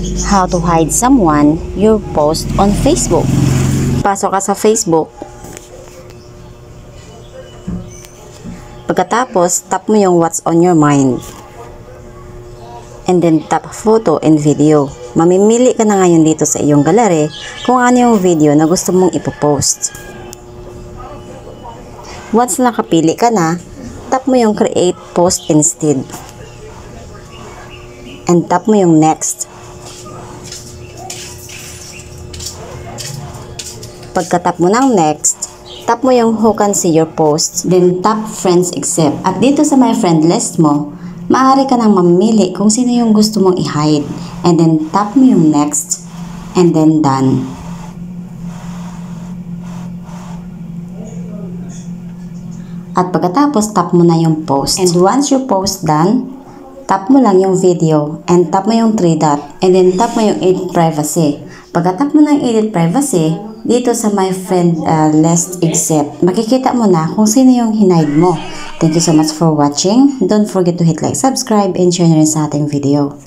How to hide someone your post on Facebook. Pasok ka sa Facebook. Pagkatapos, tap mo yung what's on your mind. And then tap photo and video. Mamimili ka na ngayon dito sa iyong gallery kung ano yung video na gusto mong ipopost. Once nakapili ka na, tap mo yung create post instead. And tap mo yung next. Pagka-tap mo ng next, tap mo yung who can see your posts, then tap friends accept. At dito sa my friend list mo, maaari ka nang mamili kung sino yung gusto mong i-hide. And then tap mo yung next, and then done. At pagkatapos, tap mo na yung post. And once your post done, tap mo lang yung video, and tap mo yung 3 dot, and then tap mo yung edit privacy. Pagka-tap mo ng edit privacy, dito sa my friend list accept, makikita mo na kung sino yung hinide mo. Thank you so much for watching. Don't forget to hit like, subscribe, and share na rin sa ating video.